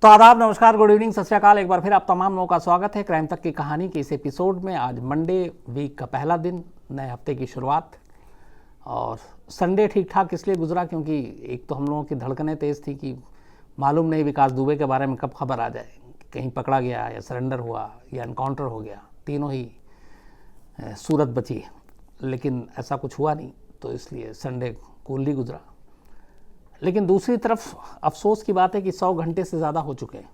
तो आदाब, नमस्कार, गुड इवनिंग, सत श्री अकाल। एक बार फिर आप तमाम लोगों का स्वागत है क्राइम तक की कहानी के इस एपिसोड में। आज मंडे वीक का पहला दिन, नए हफ्ते की शुरुआत। और संडे ठीक ठाक इसलिए गुजरा क्योंकि एक तो हम लोगों की धड़कनें तेज़ थी कि मालूम नहीं विकास दुबे के बारे में कब खबर आ जाए, कहीं पकड़ा गया या सरेंडर हुआ या एनकाउंटर हो गया। तीनों ही सूरत बची, लेकिन ऐसा कुछ हुआ नहीं, तो इसलिए संडे कूलली गुजरा। लेकिन दूसरी तरफ अफसोस की बात है कि 100 घंटे से ज़्यादा हो चुके हैं।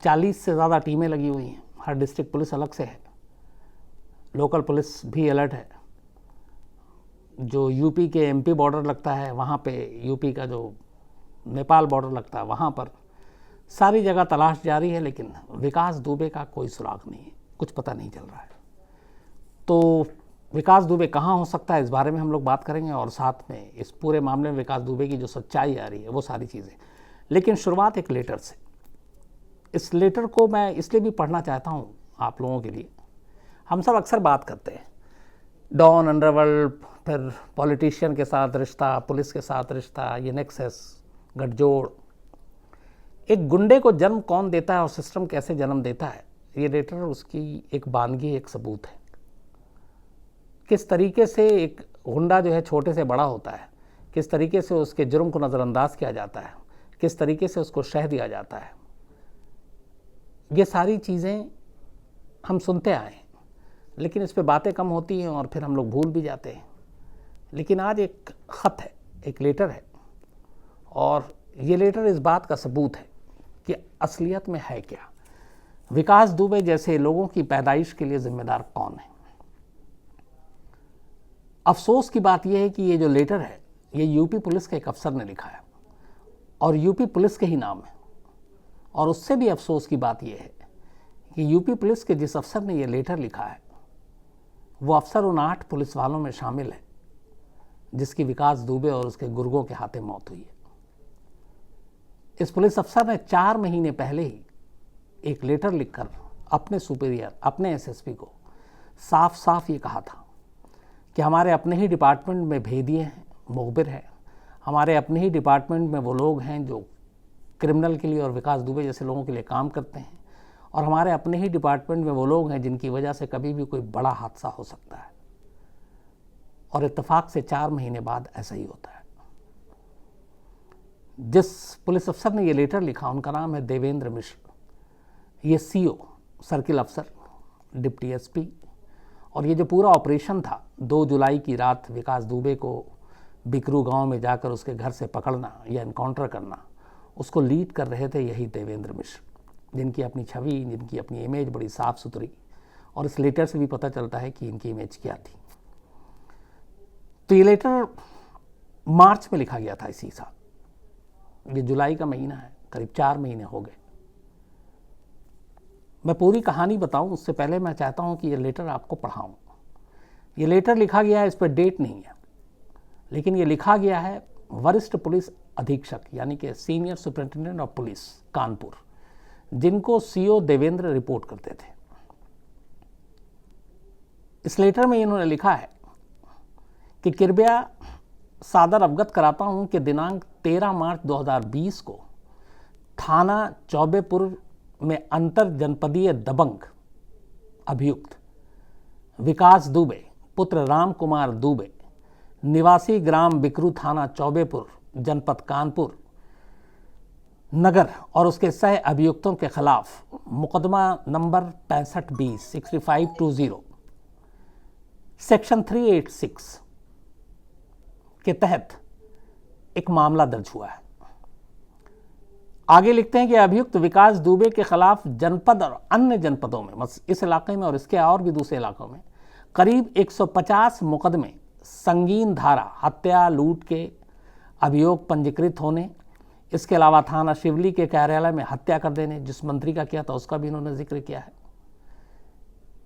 40 से ज़्यादा टीमें लगी हुई हैं, हर डिस्ट्रिक्ट पुलिस अलग से है, लोकल पुलिस भी अलर्ट है। जो यूपी के एमपी बॉर्डर लगता है वहाँ पे, यूपी का जो नेपाल बॉर्डर लगता है वहाँ पर, सारी जगह तलाश जारी है। लेकिन विकास दुबे का कोई सुराग नहीं है, कुछ पता नहीं चल रहा है। तो विकास दुबे कहाँ हो सकता है, इस बारे में हम लोग बात करेंगे, और साथ में इस पूरे मामले में विकास दुबे की जो सच्चाई आ रही है वो सारी चीज़ें। लेकिन शुरुआत एक लेटर से। इस लेटर को मैं इसलिए भी पढ़ना चाहता हूँ आप लोगों के लिए। हम सब अक्सर बात करते हैं डॉन, अंडरवर्ल्ड, फिर पॉलिटिशियन के साथ रिश्ता, पुलिस के साथ रिश्ता, ये नेक्सस, गठजोड़। एक गुंडे को जन्म कौन देता है और सिस्टम कैसे जन्म देता है, ये लेटर उसकी एक बानगी, एक सबूत है। किस तरीके से एक गुंडा जो है छोटे से बड़ा होता है, किस तरीके से उसके जुर्म को नज़रअंदाज किया जाता है, किस तरीके से उसको शह दिया जाता है, ये सारी चीज़ें हम सुनते आए हैं। लेकिन इस पे बातें कम होती हैं और फिर हम लोग भूल भी जाते हैं। लेकिन आज एक ख़त है, एक लेटर है, और ये लेटर इस बात का सबूत है कि असलियत में है क्या, विकास दुबे जैसे लोगों की पैदाइश के लिए जिम्मेदार कौन है। अफसोस की बात यह है कि ये जो लेटर है ये यूपी पुलिस के एक अफसर ने लिखा है और यूपी पुलिस के ही नाम है। और उससे भी अफसोस की बात यह है कि यूपी पुलिस के जिस अफसर ने ये लेटर लिखा है वो अफसर उन 8 पुलिस वालों में शामिल है जिसकी विकास दुबे और उसके गुर्गों के हाथे मौत हुई है। इस पुलिस अफसर ने 4 महीने पहले ही एक लेटर लिखकर अपने सुपीरियर, अपने एसएसपी को साफ साफ ये कहा था कि हमारे अपने ही डिपार्टमेंट में भेदिए हैं, मुखबिर हैं, हमारे अपने ही डिपार्टमेंट में वो लोग हैं जो क्रिमिनल के लिए और विकास दुबे जैसे लोगों के लिए काम करते हैं, और हमारे अपने ही डिपार्टमेंट में वो लोग हैं जिनकी वजह से कभी भी कोई बड़ा हादसा हो सकता है। और इत्तेफाक से 4 महीने बाद ऐसा ही होता है। जिस पुलिस अफसर ने ये लेटर लिखा उनका नाम है देवेंद्र मिश्र। ये सीओ, सर्किल अफसर, डिप्टी एसपी, और ये जो पूरा ऑपरेशन था 2 जुलाई की रात विकास दुबे को बिकरू गांव में जाकर उसके घर से पकड़ना या एनकाउंटर करना, उसको लीड कर रहे थे यही देवेंद्र मिश्र, जिनकी अपनी छवि, जिनकी अपनी इमेज बड़ी साफ़ सुथरी, और इस लेटर से भी पता चलता है कि इनकी इमेज क्या थी। तो ये लेटर मार्च में लिखा गया था इसी साल। ये जुलाई का महीना है, करीब 4 महीने हो गए। मैं पूरी कहानी बताऊं उससे पहले मैं चाहता हूं कि ये लेटर आपको पढ़ाऊं। ये लेटर लिखा गया है, इस पर डेट नहीं है, लेकिन ये लिखा गया है वरिष्ठ पुलिस अधीक्षक यानी कि senior superintendent of police Kanpur, जिनको सीओ देवेंद्र रिपोर्ट करते थे। इस लेटर में इन्होंने लिखा है कि कृपया सादर अवगत कराता हूं कि दिनांक 13 मार्च 2020 को थाना चौबेपुर में अंतर जनपदीय दबंग अभियुक्त विकास दुबे पुत्र राम कुमार दुबे, निवासी ग्राम बिकरू, थाना चौबेपुर, जनपद कानपुर नगर, और उसके सह अभियुक्तों के खिलाफ मुकदमा नंबर 6520 6520 सेक्शन 386 के तहत एक मामला दर्ज हुआ है। आगे लिखते हैं कि अभियुक्त विकास दुबे के खिलाफ जनपद और अन्य जनपदों में, इस इलाके में और इसके और भी दूसरे इलाकों में, करीब 150 मुकदमे संगीन धारा हत्या, लूट के अभियोग पंजीकृत होने, इसके अलावा थाना शिवली के कार्यालय में हत्या कर देने, जिस मंत्री का किया था उसका भी इन्होंने जिक्र किया है।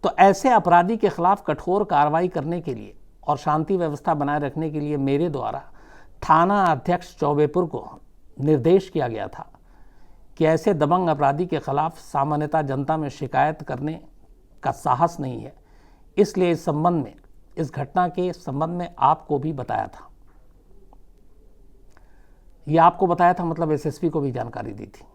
तो ऐसे अपराधी के खिलाफ कठोर कार्रवाई करने के लिए और शांति व्यवस्था बनाए रखने के लिए मेरे द्वारा थाना अध्यक्ष चौबेपुर को निर्देश किया गया था कि ऐसे दबंग अपराधी के खिलाफ सामान्यतः जनता में शिकायत करने का साहस नहीं है, इसलिए इस संबंध में, इस घटना के संबंध में आपको भी बताया था। ये आपको बताया था मतलब एसएसपी को भी जानकारी दी थी।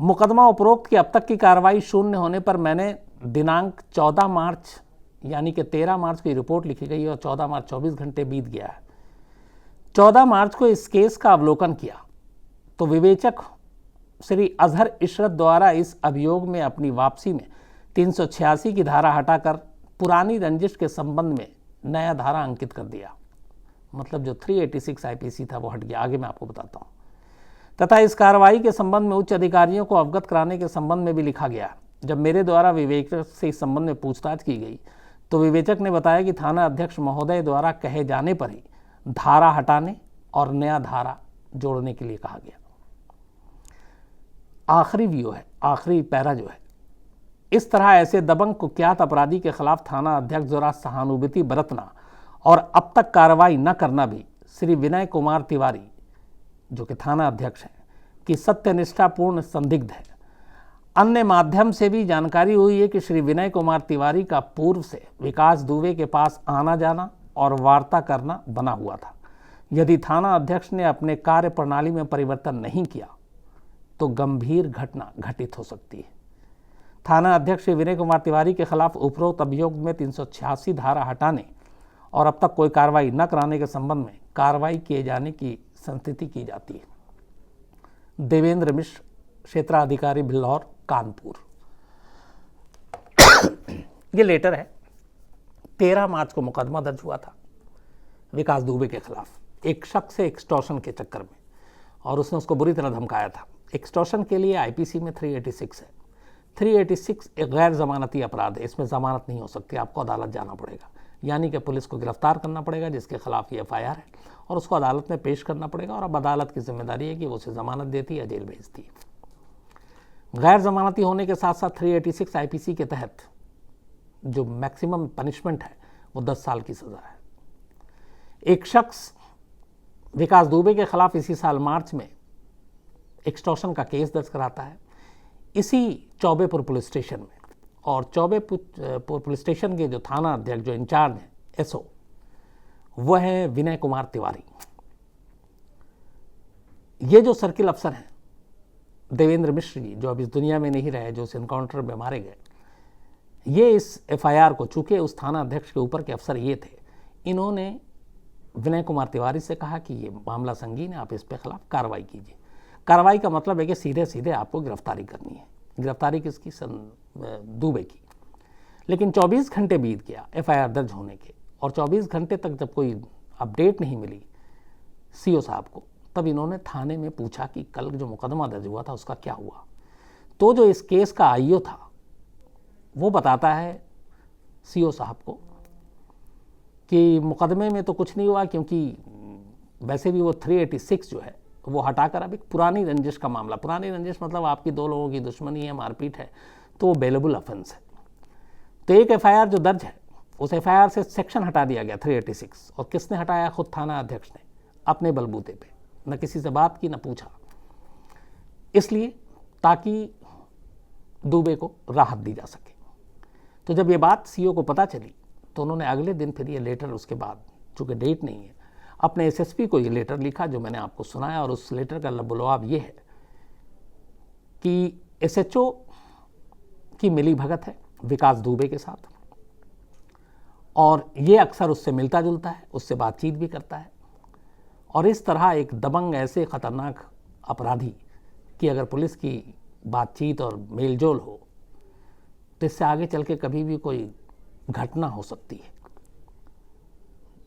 मुकदमा उपरोक्त की अब तक की कार्रवाई शून्य होने पर मैंने दिनांक 14 मार्च यानी कि 13 मार्च की रिपोर्ट लिखी गई और 14 मार्च 24 घंटे बीत गया है। 14 मार्च को इस केस का अवलोकन किया तो विवेचक श्री अजहर इशरत द्वारा इस अभियोग में अपनी वापसी में 386 की धारा हटाकर पुरानी रंजिश के संबंध में नया धारा अंकित कर दिया। मतलब जो 386 आईपीसी था वो हट गया। आगे मैं आपको बताता हूँ। तथा इस कार्रवाई के संबंध में उच्च अधिकारियों को अवगत कराने के संबंध में भी लिखा गया। जब मेरे द्वारा विवेचक से इस संबंध में पूछताछ की गई तो विवेचक ने बताया कि थाना अध्यक्ष महोदय द्वारा कहे जाने पर ही धारा हटाने और नया धारा जोड़ने के लिए कहा गया। आखिरी व्यू है, आखिरी पैरा जो है, इस तरह ऐसे दबंग कुख्यात अपराधी के खिलाफ थाना अध्यक्ष द्वारा सहानुभूति बरतना और अब तक कार्रवाई न करना भी श्री विनय कुमार तिवारी जो कि थाना अध्यक्ष हैं कि सत्यनिष्ठापूर्ण संदिग्ध है। अन्य माध्यम से भी जानकारी हुई है कि श्री विनय कुमार तिवारी का पूर्व से विकास दुबे के पास आना जाना और वार्ता करना बना हुआ था। यदि थाना अध्यक्ष ने अपने कार्य प्रणाली में परिवर्तन नहीं किया तो गंभीर घटना घटित हो सकती है। थाना अध्यक्ष श्री विनय कुमार तिवारी के खिलाफ उपरोक्त अभियोग में 386 धारा हटाने और अब तक कोई कार्रवाई न कराने के संबंध में कार्रवाई किए जाने की संस्थिति की जाती है। देवेंद्र मिश्र, क्षेत्राधिकारी भिल्लौर, कानपुर। ये लेटर है। 13 मार्च को मुकदमा दर्ज हुआ था विकास दुबे के खिलाफ एक शख्स से एक्सटॉर्शन के चक्कर में, और उसने उसको बुरी तरह धमकाया था। एक्सटॉर्शन के लिए आईपीसी में 386 है। 386 एक गैर जमानती अपराध है। इसमें जमानत नहीं हो सकती, आपको अदालत जाना पड़ेगा, यानी कि पुलिस को गिरफ्तार करना पड़ेगा जिसके खिलाफ ये एफआईआर है और उसको अदालत में पेश करना पड़ेगा। और अब अदालत की जिम्मेदारी है कि वो उसे जमानत देती है या जेल भेजती है। गैर जमानती होने के साथ साथ 386 आईपीसी के तहत जो मैक्सिमम पनिशमेंट है वो 10 साल की सजा है। एक शख्स विकास दुबे के खिलाफ इसी साल मार्च में एक्सटॉर्शन का केस दर्ज कराता है इसी चौबेपुर पुलिस स्टेशन में, और चौबेपुर पुलिस स्टेशन के जो थाना अध्यक्ष जो इंचार्ज हैं एसओ वह है विनय कुमार तिवारी। ये जो सर्किल अफसर हैं देवेंद्र मिश्र जी जो अब इस दुनिया में नहीं रहे, जो इस एनकाउंटर में मारे गए, ये इस एफआईआर को, चूंकि उस थाना अध्यक्ष के ऊपर के अफसर ये थे, इन्होंने विनय कुमार तिवारी से कहा कि ये मामला संगीन है, आप इस पे खिलाफ कार्रवाई कीजिए। कार्रवाई का मतलब है कि सीधे सीधे आपको गिरफ्तारी करनी है। गिरफ्तारी किसकी? दुबे की। लेकिन 24 घंटे बीत गया एफआईआर दर्ज होने के, और 24 घंटे तक जब कोई अपडेट नहीं मिली सीओ साहब को, तब इन्होंने थाने में पूछा कि कल जो मुकदमा दर्ज हुआ था उसका क्या हुआ। तो जो इस केस का आईओ था वो बताता है सीओ साहब को कि मुकदमे में तो कुछ नहीं हुआ, क्योंकि वैसे भी वो 386 जो है वो हटाकर अब एक पुरानी रंजिश का मामला, पुरानी रंजिश मतलब आपकी दो लोगों की दुश्मनी है, मारपीट है, तो वो बेलेबल ऑफेंस है। तो एक एफआईआर जो दर्ज है उस एफआईआर से सेक्शन हटा दिया गया 386, और किसने हटाया? खुद थाना अध्यक्ष ने अपने बलबूते पे, न किसी से बात की न पूछा, इसलिए ताकि दुबे को राहत दी जा सके। तो जब ये बात सीओ को पता चली तो उन्होंने अगले दिन फिर ये लेटर, उसके बाद चूँकि डेट नहीं है, अपने एसएसपी को ये लेटर लिखा जो मैंने आपको सुनाया। और उस लेटर का लबुलवाब ये है कि एसएचओ की मिली भगत है विकास दुबे के साथ, और ये अक्सर उससे मिलता जुलता है, उससे बातचीत भी करता है, और इस तरह एक दबंग ऐसे ख़तरनाक अपराधी की अगर पुलिस की बातचीत और मेलजोल हो तो इससे आगे चल के कभी भी कोई घटना हो सकती है।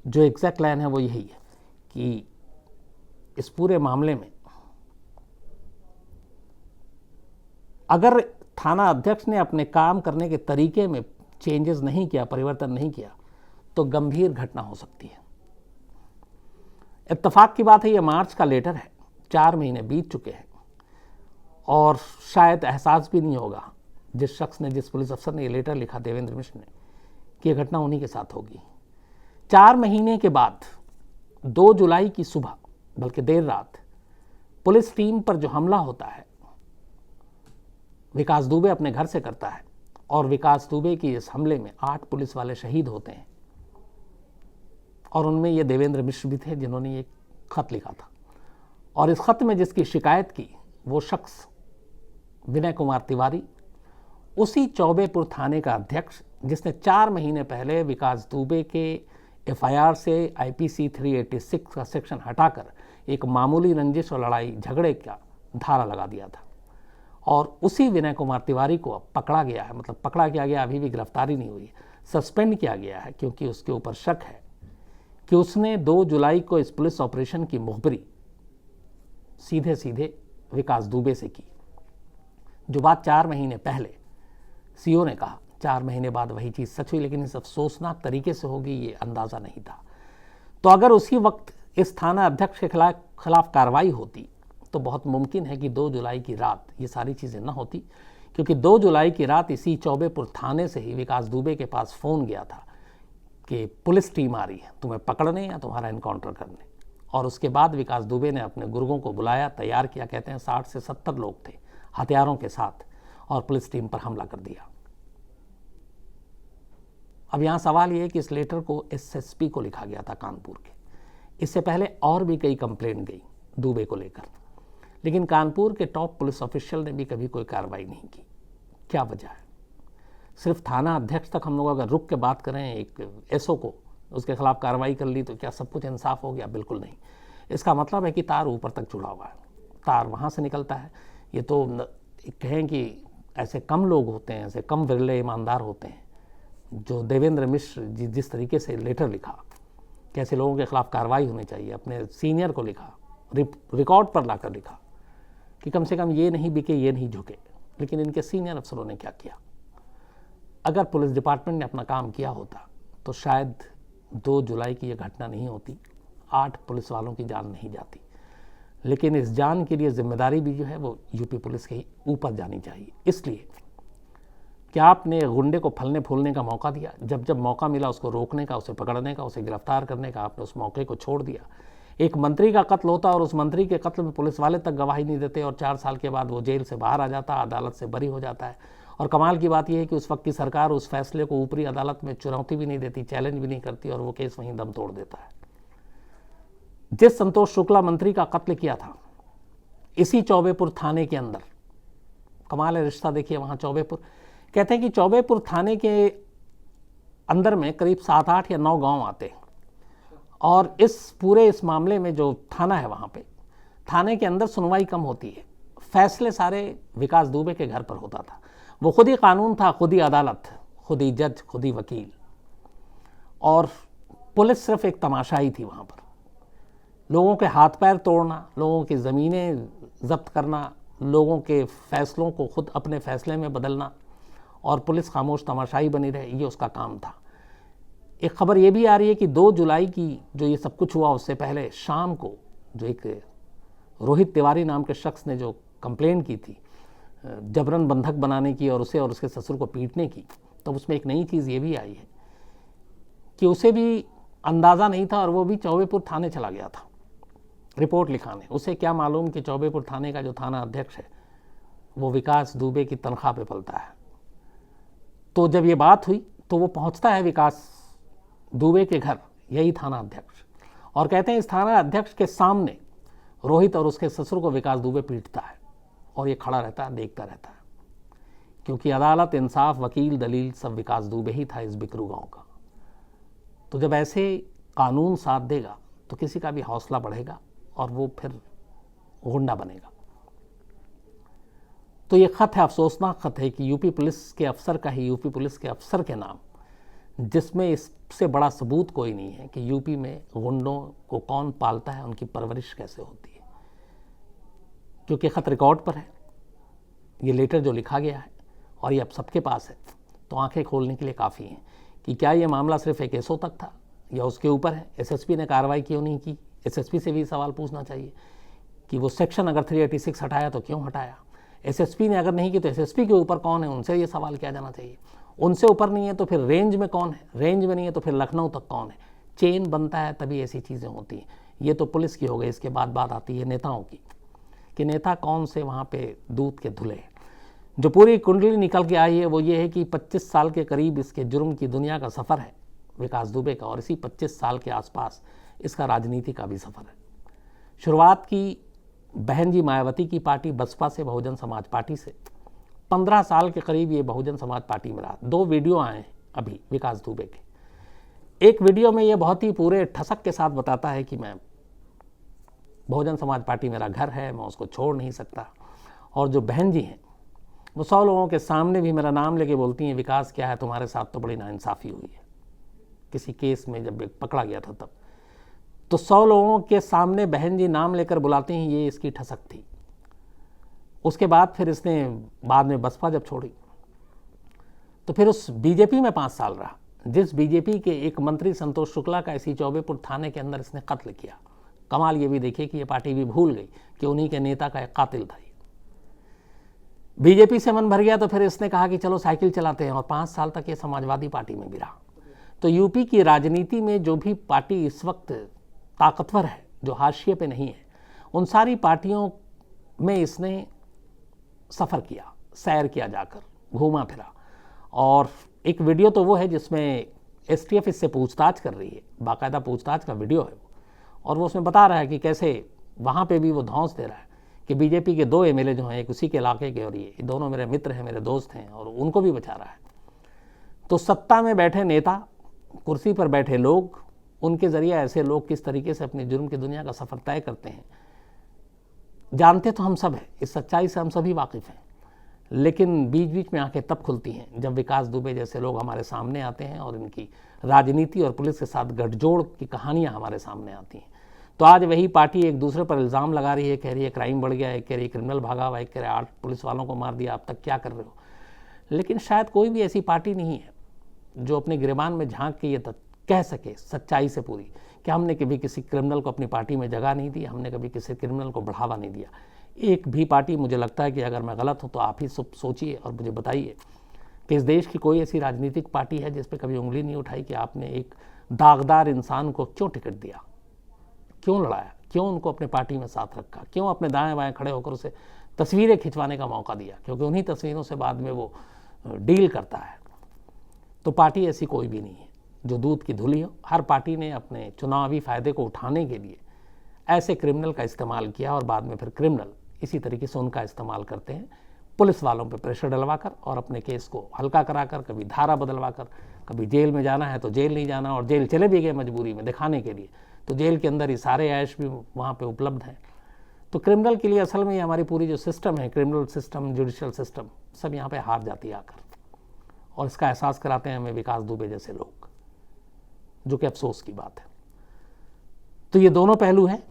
जो एग्जैक्ट लाइन है वो यही है कि इस पूरे मामले में अगर थाना अध्यक्ष ने अपने काम करने के तरीके में चेंजेस नहीं किया, परिवर्तन नहीं किया, तो गंभीर घटना हो सकती है। इत्तेफाक की बात है ये मार्च का लेटर है, 4 महीने बीत चुके हैं, और शायद एहसास भी नहीं होगा जिस शख्स ने, जिस पुलिस अफसर ने ये लेटर लिखा देवेंद्र मिश्र ने, कि यह घटना उन्हीं के साथ होगी। 4 महीने के बाद 2 जुलाई की सुबह, बल्कि देर रात, पुलिस टीम पर जो हमला होता है विकास दुबे अपने घर से करता है, और विकास दुबे की इस हमले में 8 पुलिस वाले शहीद होते हैं, और उनमें ये देवेंद्र मिश्र भी थे जिन्होंने ये खत लिखा था। और इस खत में जिसकी शिकायत की वो शख्स विनय कुमार तिवारी, उसी चौबेपुर थाने का अध्यक्ष जिसने 4 महीने पहले विकास दुबे के एफआईआर से आईपीसी 386 का सेक्शन हटाकर एक मामूली रंजिश और लड़ाई झगड़े का धारा लगा दिया था। और उसी विनय कुमार तिवारी को अब पकड़ा गया है, मतलब पकड़ा किया गया, अभी भी गिरफ्तारी नहीं हुई, सस्पेंड किया गया है, क्योंकि उसके ऊपर शक है कि उसने 2 जुलाई को इस पुलिस ऑपरेशन की मुखबिरी सीधे सीधे विकास दुबे से की। जो बात 4 महीने पहले सीओ ने कहा, 4 महीने बाद वही चीज़ सच हुई, लेकिन इस अफसोसनाक तरीके से होगी ये अंदाज़ा नहीं था। तो अगर उसी वक्त इस थाना अध्यक्ष के खिलाफ कार्रवाई होती तो बहुत मुमकिन है कि 2 जुलाई की रात ये सारी चीज़ें न होती, क्योंकि 2 जुलाई की रात इसी चौबेपुर थाने से ही विकास दुबे के पास फ़ोन गया था कि पुलिस टीम आ रही है तुम्हें पकड़ने या तुम्हारा इनकाउंटर करने। और उसके बाद विकास दुबे ने अपने गुर्गों को बुलाया, तैयार किया, कहते हैं 60 से 70 लोग थे हथियारों के साथ, और पुलिस टीम पर हमला कर दिया। अब यहाँ सवाल ये है कि इस लेटर को एसएसपी को लिखा गया था कानपुर के। इससे पहले और भी कई कंप्लेंट गई दुबे को लेकर, लेकिन कानपुर के टॉप पुलिस ऑफिशियल ने भी कभी कोई कार्रवाई नहीं की। क्या वजह है? सिर्फ थाना अध्यक्ष तक हम लोग अगर रुक के बात करें, एक एसओ को उसके खिलाफ कार्रवाई कर ली तो क्या सब कुछ इंसाफ हो गया? बिल्कुल नहीं। इसका मतलब है कि तार ऊपर तक जुड़ा हुआ है, तार वहाँ से निकलता है। ये तो कहें कि ऐसे कम लोग होते हैं, ऐसे कम विरले ईमानदार होते हैं जो देवेंद्र मिश्र जिस तरीके से लेटर लिखा, कैसे लोगों के खिलाफ कार्रवाई होनी चाहिए, अपने सीनियर को लिखा, रिकॉर्ड पर लाकर लिखा कि कम से कम ये नहीं बिके, ये नहीं झुके। लेकिन इनके सीनियर अफसरों ने क्या किया? अगर पुलिस डिपार्टमेंट ने अपना काम किया होता तो शायद 2 जुलाई की यह घटना नहीं होती, 8 पुलिस वालों की जान नहीं जाती। लेकिन इस जान के लिए जिम्मेदारी भी जो है वो यूपी पुलिस के ऊपर जानी चाहिए। इसलिए कि आपने गुंडे को फलने फूलने का मौका दिया, जब जब मौका मिला उसको रोकने का, उसे पकड़ने का, उसे गिरफ्तार करने का, आपने उस मौके को छोड़ दिया। एक मंत्री का कत्ल होता और उस मंत्री के कत्ल में पुलिस वाले तक गवाही नहीं देते और 4 साल के बाद वो जेल से बाहर आ जाता, अदालत से बरी हो जाता है। और कमाल की बात यह है कि उस वक्त की सरकार उस फैसले को ऊपरी अदालत में चुनौती भी नहीं देती, चैलेंज भी नहीं करती, और वो केस वहीं दम तोड़ देता है। जिस संतोष शुक्ला मंत्री का कत्ल किया था इसी चौबेपुर थाने के अंदर, कमाल है रिश्ता देखिए वहाँ चौबेपुर। कहते हैं कि चौबेपुर थाने के अंदर में करीब 7-8 या 9 गांव आते हैं, और इस मामले में जो थाना है वहाँ पे, थाने के अंदर सुनवाई कम होती है, फैसले सारे विकास दुबे के घर पर होता था। वो खुद ही कानून था, खुद ही अदालत, खुद ही जज, खुद ही वकील, और पुलिस सिर्फ एक तमाशाई थी वहाँ पर। लोगों के हाथ पैर तोड़ना, लोगों की ज़मीनें जब्त करना, लोगों के फैसलों को खुद अपने फैसले में बदलना, और पुलिस खामोश तमाशाई बनी रहे, ये उसका काम था। एक खबर ये भी आ रही है कि 2 जुलाई की जो ये सब कुछ हुआ उससे पहले शाम को जो एक रोहित तिवारी नाम के शख्स ने जो कंप्लेंट की थी जबरन बंधक बनाने की और उसे और उसके ससुर को पीटने की, तो उसमें एक नई चीज़ ये भी आई है कि उसे भी अंदाज़ा नहीं था और वो भी चौबेपुर थाने चला गया था रिपोर्ट लिखाने। उसे क्या मालूम कि चौबेपुर थाने का जो थाना अध्यक्ष है वो विकास दुबे की तनख्वाह पे पलता है। तो जब ये बात हुई तो वो पहुंचता है विकास दुबे के घर, यही थाना अध्यक्ष, और कहते हैं इस थाना अध्यक्ष के सामने रोहित और उसके ससुर को विकास दुबे पीटता है, और ये खड़ा रहता है, देखता रहता है, क्योंकि अदालत, इंसाफ, वकील, दलील सब विकास दुबे ही था इस बिकरू गांव का। तो जब ऐसे कानून साथ देगा तो किसी का भी हौसला बढ़ेगा और वो फिर गुंडा बनेगा। तो ये खत है, अफसोसनाक खत है कि यूपी पुलिस के अफसर का ही यूपी पुलिस के अफसर के नाम, जिसमें इससे बड़ा सबूत कोई नहीं है कि यूपी में गुंडों को कौन पालता है, उनकी परवरिश कैसे होती है। क्योंकि खत रिकॉर्ड पर है, ये लेटर जो लिखा गया है और ये अब सबके पास है, तो आंखें खोलने के लिए काफ़ी हैं कि क्या ये मामला सिर्फ एक एसओ तक था या उसके ऊपर है। एसएसपी ने कार्रवाई क्यों नहीं की? एसएसपी से भी सवाल पूछना चाहिए कि वो सेक्शन अगर 386 हटाया तो क्यों हटाया। एसएसपी ने अगर नहीं की तो एसएसपी के ऊपर कौन है, उनसे ये सवाल किया जाना चाहिए। उनसे ऊपर नहीं है तो फिर रेंज में कौन है, रेंज में नहीं है तो फिर लखनऊ तक कौन है। चेन बनता है तभी ऐसी चीज़ें होती हैं। ये तो पुलिस की हो गई, इसके बाद बात आती है नेताओं की कि नेता कौन से वहाँ पे दूध के धुले। जो पूरी कुंडली निकल के आई है वो ये है कि 25 साल के करीब इसके जुर्म की दुनिया का सफ़र है विकास दुबे का, और इसी 25 साल के आसपास इसका राजनीति का भी सफ़र है। शुरुआत की बहन जी मायावती की पार्टी बसपा से, बहुजन समाज पार्टी से, 15 साल के करीब ये बहुजन समाज पार्टी में रहा। 2 वीडियो आए हैं अभी विकास दुबे के। एक वीडियो में ये बहुत ही पूरे ठसक के साथ बताता है कि मैं बहुजन समाज पार्टी मेरा घर है, मैं उसको छोड़ नहीं सकता। और जो बहन जी हैं वो 100 लोगों के सामने भी मेरा नाम लेके बोलती हैं, विकास क्या है तुम्हारे साथ तो बड़ी नाइंसाफ़ी हुई है। किसी केस में जब पकड़ा गया था तब तो 100 लोगों के सामने बहन जी नाम लेकर बुलाती हैं, ये इसकी ठसक थी। उसके बाद फिर इसने बाद में बसपा जब छोड़ी तो फिर उस बीजेपी में 5 साल रहा, जिस बीजेपी के एक मंत्री संतोष शुक्ला का इसी चौबेपुर थाने के अंदर इसने कत्ल किया। कमाल ये भी देखिए कि ये पार्टी भी भूल गई कि उन्हीं के नेता का एक कातिल था। बीजेपी से मन भर गया तो फिर इसने कहा कि चलो साइकिल चलाते हैं, और 5 साल तक ये समाजवादी पार्टी में भी रहा। तो यूपी की राजनीति में जो भी पार्टी इस वक्त ताकतवर है, जो हाशिए पे नहीं है, उन सारी पार्टियों में इसने सफ़र किया, सैर किया, जाकर घूमा फिरा। और एक वीडियो तो वो है जिसमें एसटीएफ इससे पूछताछ कर रही है, बाकायदा पूछताछ का वीडियो है, और वो उसमें बता रहा है कि कैसे वहाँ पे भी वो धौंस दे रहा है कि बीजेपी के 2 एमएलए जो हैं एक उसी के इलाके के, और ये दोनों मेरे मित्र हैं, मेरे दोस्त हैं, और उनको भी बचा रहा है। तो सत्ता में बैठे नेता, कुर्सी पर बैठे लोग, उनके ज़रिए ऐसे लोग किस तरीके से अपनी जुर्म की दुनिया का सफ़र तय करते हैं, जानते तो हम सब हैं, इस सच्चाई से हम सभी वाकिफ़ हैं। लेकिन बीच बीच में आंखें तब खुलती हैं जब विकास दुबे जैसे लोग हमारे सामने आते हैं और इनकी राजनीति और पुलिस के साथ गठजोड़ की कहानियाँ हमारे सामने आती हैं। तो आज वही पार्टी एक दूसरे पर इल्ज़ाम लगा रही है, कह रही है क्राइम बढ़ गया, एक कह रही है क्रिमिनल भागा हुआ, एक कह रही है 8 पुलिस वालों को मार दिया, अब तक क्या कर रहे हो। लेकिन शायद कोई भी ऐसी पार्टी नहीं है जो अपने गिरेबान में झांक के ये कह सके सच्चाई से पूरी कि हमने कभी किसी क्रिमिनल को अपनी पार्टी में जगह नहीं दी, हमने कभी किसी क्रिमिनल को बढ़ावा नहीं दिया। एक भी पार्टी, मुझे लगता है कि अगर मैं गलत हूँ तो आप ही सोचिए और मुझे बताइए कि इस देश की कोई ऐसी राजनीतिक पार्टी है जिस पर कभी उंगली नहीं उठाई कि आपने एक दागदार इंसान को क्यों टिकट दिया, क्यों लड़ाया, क्यों उनको अपने पार्टी में साथ रखा, क्यों अपने दाएं बाएं खड़े होकर उसे तस्वीरें खिंचवाने का मौका दिया, क्योंकि उन्हीं तस्वीरों से बाद में वो डील करता है। तो पार्टी ऐसी कोई भी नहीं है जो दूध की धुली हो। हर पार्टी ने अपने चुनावी फ़ायदे को उठाने के लिए ऐसे क्रिमिनल का इस्तेमाल किया, और बाद में फिर क्रिमिनल इसी तरीके से उनका इस्तेमाल करते हैं पुलिस वालों पे प्रेशर डलवाकर और अपने केस को हल्का कराकर, कभी धारा बदलवाकर, कभी जेल में जाना है तो जेल नहीं जाना, और जेल चले भी गए मजबूरी में दिखाने के लिए, तो जेल के अंदर ही सारे ऐश भी वहाँ पे उपलब्ध हैं। तो क्रिमिनल के लिए असल में ये हमारी पूरी जो सिस्टम है, क्रिमिनल सिस्टम, जुडिशल सिस्टम, सब यहाँ पे हार जाती है आकर, और इसका एहसास कराते हैं हमें विकास दुबे जैसे लोग, जो कि अफसोस की बात है। तो ये दोनों पहलू हैं।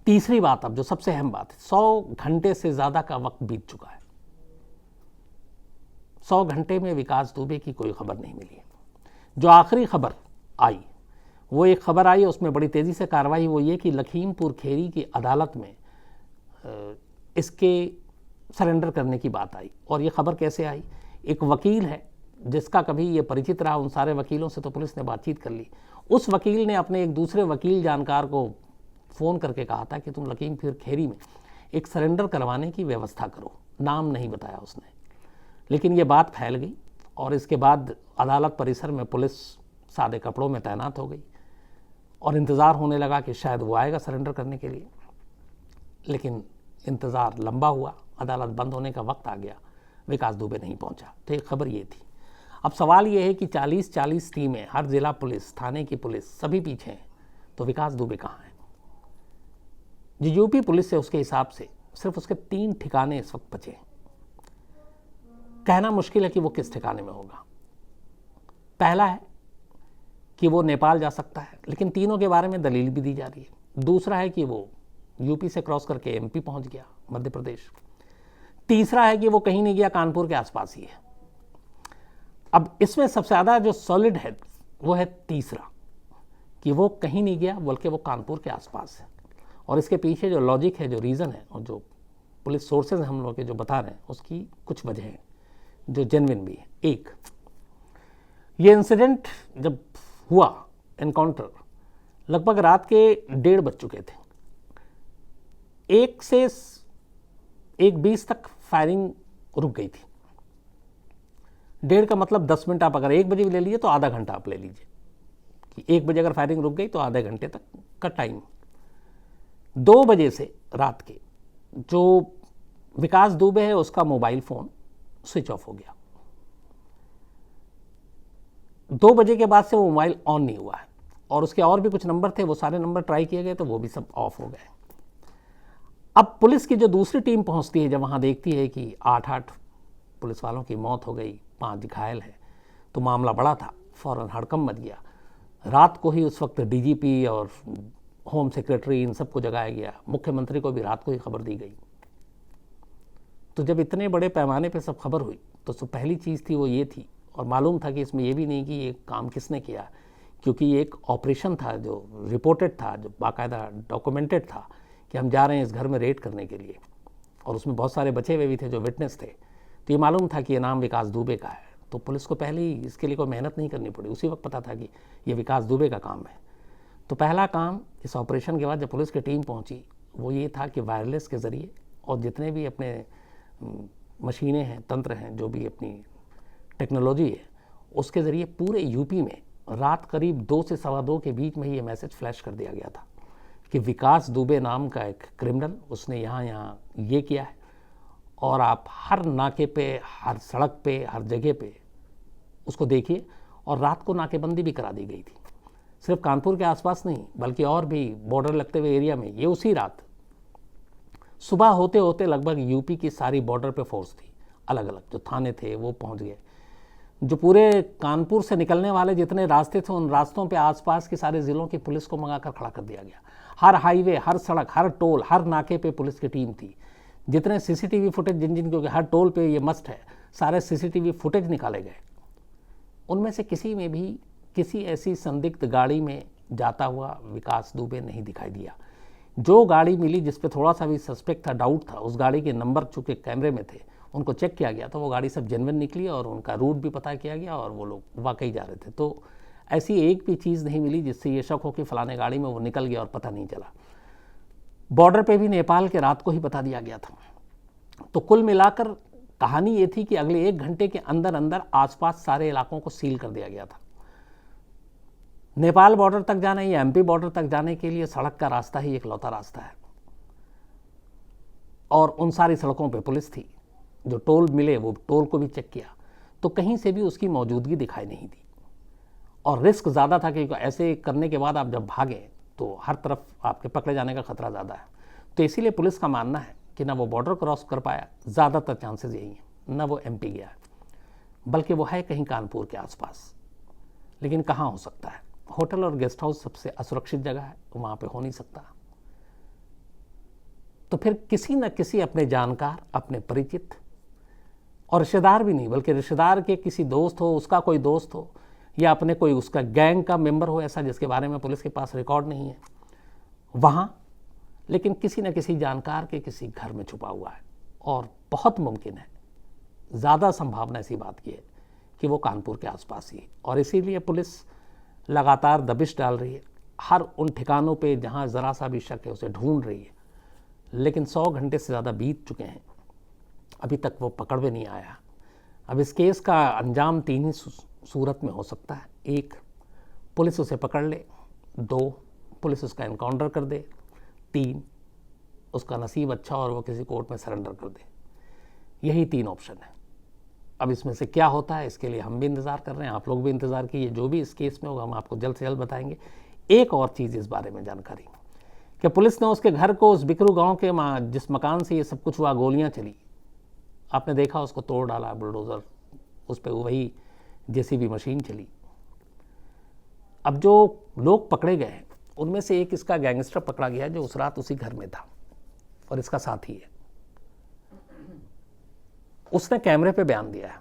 तीसरी बात, अब जो सबसे अहम बात है, 100 घंटे से ज़्यादा का वक्त बीत चुका है। 100 घंटे में विकास दुबे की कोई खबर नहीं मिली है। जो आखिरी खबर आई, वो एक खबर आई, उसमें बड़ी तेज़ी से कार्रवाई, वो ये कि लखीमपुर खेरी की अदालत में इसके सरेंडर करने की बात आई। और ये खबर कैसे आई? एक वकील है जिसका कभी ये परिचित रहा, उन सारे वकीलों से तो पुलिस ने बातचीत कर ली। उस वकील ने अपने एक दूसरे वकील जानकार को फ़ोन करके कहा था कि तुम लखीमपुर खेरी में एक सरेंडर करवाने की व्यवस्था करो। नाम नहीं बताया उसने, लेकिन ये बात फैल गई, और इसके बाद अदालत परिसर में पुलिस सादे कपड़ों में तैनात हो गई, और इंतज़ार होने लगा कि शायद वो आएगा सरेंडर करने के लिए। लेकिन इंतज़ार लंबा हुआ, अदालत बंद होने का वक्त आ गया, विकास दुबे नहीं पहुंचा। तो एक खबर ये थी। अब सवाल ये है कि 40-40 टीमें, हर ज़िला पुलिस, थाने की पुलिस, सभी पीछे हैं, तो विकास दुबे कहाँ हैं? जो यूपी पुलिस है उसके हिसाब से सिर्फ उसके 3 ठिकाने इस वक्त बचे हैं। कहना मुश्किल है कि वो किस ठिकाने में होगा। पहला है कि वो नेपाल जा सकता है, लेकिन तीनों के बारे में दलील भी दी जा रही है। दूसरा है कि वो यूपी से क्रॉस करके एमपी पहुंच गया, मध्य प्रदेश। तीसरा है कि वो कहीं नहीं गया, कानपुर के आसपास ही है। अब इसमें सबसे ज़्यादा जो सॉलिड है वो है तीसरा, कि वो कहीं नहीं गया बल्कि वो कानपुर के आसपास है। और इसके पीछे जो लॉजिक है, जो रीज़न है, और जो पुलिस सोर्सेज हम लोग के जो बता रहे हैं, उसकी कुछ वजह है जो जेन्युइन भी है। एक, ये इंसिडेंट जब हुआ, एनकाउंटर, लगभग रात के 1:30 बज चुके थे। 1 से 1:20 तक फायरिंग रुक गई थी। 1:30 का मतलब 10 मिनट, आप अगर 1 बजे भी ले लीजिए तो आधा घंटा आप ले लीजिए, कि 1 बजे अगर फायरिंग रुक गई तो आधे घंटे तक का टाइम। 2 बजे से रात के जो विकास दुबे है उसका मोबाइल फ़ोन स्विच ऑफ हो गया। 2 बजे के बाद से वो मोबाइल ऑन नहीं हुआ है और उसके और भी कुछ नंबर थे, वो सारे नंबर ट्राई किए गए तो वो भी सब ऑफ हो गए। अब पुलिस की जो दूसरी टीम पहुंचती है, जब वहां देखती है कि 8 पुलिस वालों की मौत हो गई, 5 घायल है, तो मामला बड़ा था, फौरन हड़कंप मच गया। रात को ही उस वक्त डीजीपी और होम सेक्रेटरी इन सबको जगाया गया, मुख्यमंत्री को भी रात को ही खबर दी गई। तो जब इतने बड़े पैमाने पे सब खबर हुई तो पहली चीज़ थी वो ये थी, और मालूम था कि इसमें ये भी नहीं कि ये काम किसने किया, क्योंकि ये एक ऑपरेशन था जो रिपोर्टेड था, जो बाकायदा डॉक्यूमेंटेड था कि हम जा रहे हैं इस घर में रेड करने के लिए, और उसमें बहुत सारे बचे हुए भी थे जो विटनेस थे। तो ये मालूम था कि ये नाम विकास दुबे का है, तो पुलिस को पहले ही इसके लिए कोई मेहनत नहीं करनी पड़ी, उसी वक्त पता था कि ये विकास दुबे का काम है। तो पहला काम इस ऑपरेशन के बाद जब पुलिस की टीम पहुंची वो ये था कि वायरलेस के ज़रिए और जितने भी अपने मशीनें हैं, तंत्र हैं, जो भी अपनी टेक्नोलॉजी है, उसके ज़रिए पूरे यूपी में रात करीब 2 से 2:15 के बीच में ही ये मैसेज फ्लैश कर दिया गया था कि विकास दुबे नाम का एक क्रिमिनल, उसने यहाँ ये किया है, और आप हर नाके पे, हर सड़क पे, हर जगह पे उसको देखिए। और रात को नाकेबंदी भी करा दी गई थी, सिर्फ कानपुर के आसपास नहीं बल्कि और भी बॉर्डर लगते हुए एरिया में। ये उसी रात सुबह होते होते लगभग यूपी की सारी बॉर्डर पे फोर्स थी, अलग अलग जो थाने थे वो पहुंच गए। जो पूरे कानपुर से निकलने वाले जितने रास्ते थे, उन रास्तों पे आसपास के सारे ज़िलों की पुलिस को मंगाकर खड़ा कर दिया गया। हर हाईवे, हर सड़क, हर टोल, हर नाके पे पुलिस की टीम थी। जितने सीसीटीवी फुटेज जिन क्योंकि हर टोल पे ये मस्ट है, सारे सीसीटीवी फुटेज निकाले गए। उनमें से किसी में भी किसी ऐसी संदिग्ध गाड़ी में जाता हुआ विकास दुबे नहीं दिखाई दिया। जो गाड़ी मिली जिस पे थोड़ा सा भी सस्पेक्ट था, डाउट था, उस गाड़ी के नंबर चूँकि कैमरे में थे, उनको चेक किया गया तो वो गाड़ी सब जेन्युइन निकली और उनका रूट भी पता किया गया और वो लोग वाकई जा रहे थे। तो ऐसी एक भी चीज़ नहीं मिली जिससे ये शक हो कि फलाने गाड़ी में वो निकल गया और पता नहीं चला। बॉर्डर पे भी नेपाल के रात को ही बता दिया गया था। तो कुल मिलाकर कहानी ये थी कि अगले 1 घंटे के अंदर अंदर आसपास सारे इलाकों को सील कर दिया गया था। नेपाल बॉर्डर तक जाने या एमपी बॉर्डर तक जाने के लिए सड़क का रास्ता ही एकलौता रास्ता है, और उन सारी सड़कों पे पुलिस थी। जो टोल मिले वो टोल को भी चेक किया, तो कहीं से भी उसकी मौजूदगी दिखाई नहीं दी। और रिस्क ज़्यादा था क्योंकि ऐसे करने के बाद आप जब भागें तो हर तरफ आपके पकड़े जाने का खतरा ज़्यादा है। तो इसीलिए पुलिस का मानना है कि ना वो बॉर्डर क्रॉस कर पाया, ज़्यादातर चांसेस यही हैं, ना वो एमपी गया, बल्कि वो है कहीं कानपुर के आसपास। लेकिन कहाँ हो सकता है? होटल और गेस्ट हाउस सबसे असुरक्षित जगह है, वहाँ पे हो नहीं सकता। तो फिर किसी न किसी अपने जानकार, अपने परिचित, और रिश्तेदार भी नहीं बल्कि रिश्तेदार के किसी दोस्त हो, उसका कोई दोस्त हो, या अपने कोई उसका गैंग का मेंबर हो ऐसा जिसके बारे में पुलिस के पास रिकॉर्ड नहीं है वहाँ, लेकिन किसी न किसी जानकार के किसी घर में छुपा हुआ है। और बहुत मुमकिन है, ज़्यादा संभावना ऐसी बात की है कि वो कानपुर के आसपास ही है। और इसीलिए पुलिस लगातार दबिश डाल रही है, हर उन ठिकानों पे जहाँ ज़रा सा भी शक है उसे ढूंढ रही है। लेकिन 100 घंटे से ज़्यादा बीत चुके हैं, अभी तक वो पकड़ में नहीं आया। अब इस केस का अंजाम 3 ही सूरत में हो सकता है। 1, पुलिस उसे पकड़ ले, 2, पुलिस उसका एनकाउंटर कर दे, 3, उसका नसीब अच्छा और वो किसी कोर्ट में सरेंडर कर दे। यही 3 ऑप्शन है। अब इसमें से क्या होता है इसके लिए हम भी इंतज़ार कर रहे हैं, आप लोग भी इंतज़ार कीजिए। जो भी इस केस में होगा हम आपको जल्द से जल्द बताएंगे। एक और चीज़ इस बारे में जानकारी कि पुलिस ने उसके घर को, उस बिकरू गांव के जिस मकान से ये सब कुछ हुआ, गोलियां चली, आपने देखा, उसको तोड़ डाला बुलडोज़र, उस पर वही जेसीबी मशीन चली। अब जो लोग पकड़े गए उनमें से एक इसका गैंगस्टर पकड़ा गया जो उस रात उसी घर में था और इसका साथी है। उसने कैमरे पे बयान दिया है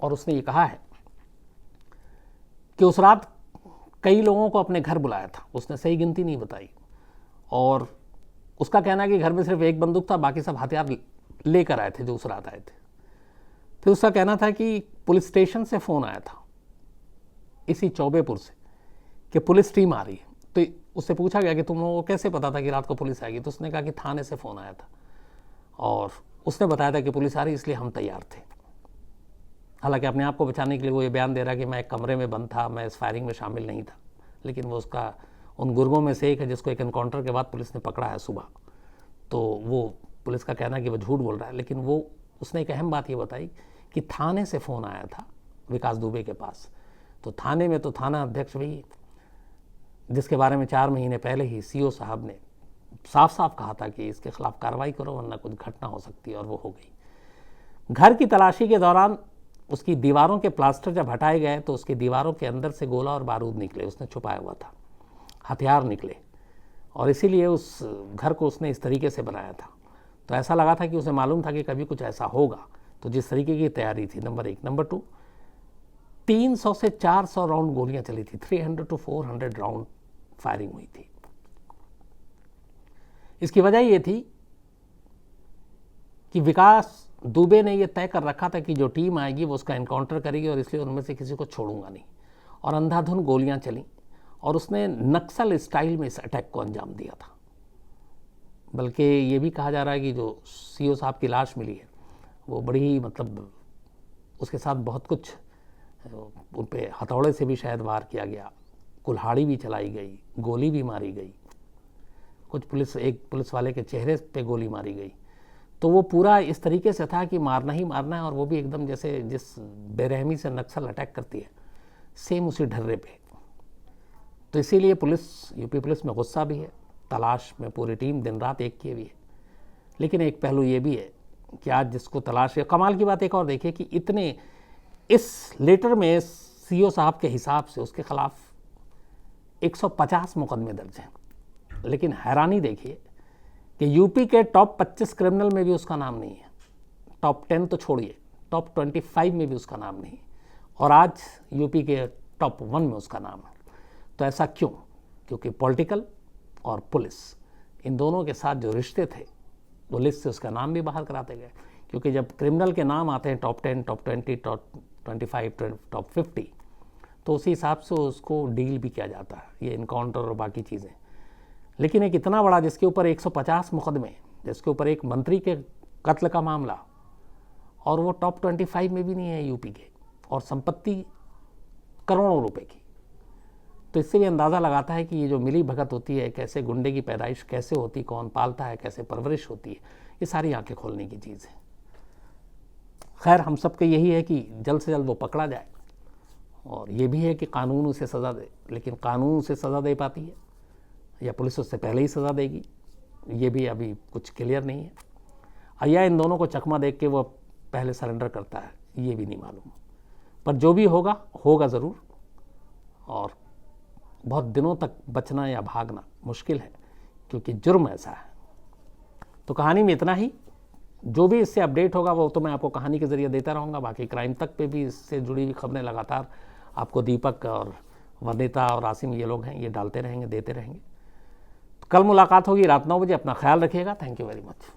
और उसने ये कहा है कि उस रात कई लोगों को अपने घर बुलाया था। उसने सही गिनती नहीं बताई और उसका कहना है कि घर में सिर्फ एक बंदूक था, बाकी सब हथियार लेकर आए थे जो उस रात आए थे। फिर उसका कहना था कि पुलिस स्टेशन से फ़ोन आया था इसी चौबेपुर से कि पुलिस टीम आ रही है। तो उससे पूछा गया कि तुम लोगों को कैसे पता था कि रात को पुलिस आएगी? तो उसने कहा कि थाने से फ़ोन आया था और उसने बताया था कि पुलिस आ रही, इसलिए हम तैयार थे। हालांकि अपने आप को बचाने के लिए वो ये बयान दे रहा है कि मैं एक कमरे में बंद था, मैं इस फायरिंग में शामिल नहीं था। लेकिन वो उसका उन गुर्गों में से एक है जिसको एक एनकाउंटर के बाद पुलिस ने पकड़ा है सुबह। तो वो पुलिस का कहना है कि वो झूठ बोल रहा है। लेकिन वो उसने एक अहम बात ये बताई कि थाने से फ़ोन आया था विकास दुबे के पास। तो थाने में तो थाना अध्यक्ष भी, जिसके बारे में 4 महीने पहले ही सीओ साहब ने साफ साफ कहा था कि इसके खिलाफ कार्रवाई करो वरना कुछ घटना हो सकती है, और वो हो गई। घर की तलाशी के दौरान उसकी दीवारों के प्लास्टर जब हटाए गए तो उसकी दीवारों के अंदर से गोला और बारूद निकले, उसने छुपाया हुआ था, हथियार निकले, और इसीलिए उस घर को उसने इस तरीके से बनाया था। तो ऐसा लगा था कि उसे मालूम था कि कभी कुछ ऐसा होगा, तो जिस तरीके की तैयारी थी, नंबर 1। नंबर 2, 300 से 400 राउंड गोलियां चली थी, 300 to 400 राउंड फायरिंग हुई थी। इसकी वजह ये थी कि विकास दुबे ने यह तय कर रखा था कि जो टीम आएगी वो उसका एनकाउंटर करेगी, और इसलिए उनमें से किसी को छोड़ूंगा नहीं। और अंधाधुंध गोलियां चली, और उसने नक्सल स्टाइल में इस अटैक को अंजाम दिया था। बल्कि ये भी कहा जा रहा है कि जो सीओ साहब की लाश मिली है वो बड़ी, मतलब उसके साथ बहुत कुछ, उन पे हथौड़े से भी शायद वार किया गया, कुल्हाड़ी भी चलाई गई, गोली भी मारी गई, कुछ एक पुलिस वाले के चेहरे पे गोली मारी गई। तो वो पूरा इस तरीके से था कि मारना ही मारना है, और वो भी एकदम जैसे जिस बेरहमी से नक्सल अटैक करती है, सेम उसी ढर्रे पे। तो इसीलिए यूपी पुलिस में गुस्सा भी है, तलाश में पूरी टीम दिन रात एक किए भी है। लेकिन एक पहलू ये भी है कि आज जिसको तलाश है, कमाल की बात एक और देखिए कि इतने इस लेटर में सीओ साहब के हिसाब से उसके खिलाफ 150 मुकदमे दर्ज हैं। लेकिन हैरानी देखिए कि यूपी के टॉप 25 क्रिमिनल में भी उसका नाम नहीं है, टॉप 10 तो छोड़िए, टॉप 25 में भी उसका नाम नहीं, और आज यूपी के टॉप 1 में उसका नाम है। तो ऐसा क्यों? क्योंकि पॉलिटिकल और पुलिस, इन दोनों के साथ जो रिश्ते थे वो लिस्ट से उसका नाम भी बाहर कराते गए। क्योंकि जब क्रिमिनल के नाम आते हैं टॉप 10, टॉप 20, टॉप 25, टॉप 50, तो उसी हिसाब से उसको डील भी किया जाता है, ये इनकाउंटर और बाकी चीज़ें। लेकिन एक इतना बड़ा जिसके ऊपर 150 मुकदमे, जिसके ऊपर एक मंत्री के कत्ल का मामला, और वो टॉप 25 में भी नहीं है यूपी के, और संपत्ति करोड़ों रुपए की। तो इससे भी अंदाज़ा लगाता है कि ये जो मिली भगत होती है, कैसे गुंडे की पैदाइश कैसे होती, कौन पालता है, कैसे परवरिश होती है, ये सारी आंखें खोलने की चीज़ है। खैर, हम सबके यही है कि जल्द से जल्द वो पकड़ा जाए, और ये भी है कि कानून उसे सज़ा दे। लेकिन कानून उसे सज़ा दे पाती है या पुलिस उससे पहले ही सज़ा देगी, ये भी अभी कुछ क्लियर नहीं है। या इन दोनों को चकमा देख के वो पहले सरेंडर करता है, ये भी नहीं मालूम। पर जो भी होगा होगा ज़रूर, और बहुत दिनों तक बचना या भागना मुश्किल है, क्योंकि जुर्म ऐसा है। तो कहानी में इतना ही। जो भी इससे अपडेट होगा वो तो मैं आपको कहानी के ज़रिए देता रहूँगा। बाकी क्राइम तक पे भी इससे जुड़ी हुई खबरें लगातार आपको दीपक और वंदिता और आसिम, ये लोग हैं, ये डालते रहेंगे, देते रहेंगे। तो कल मुलाकात होगी रात 9 बजे। अपना ख्याल रखिएगा। Thank you very much.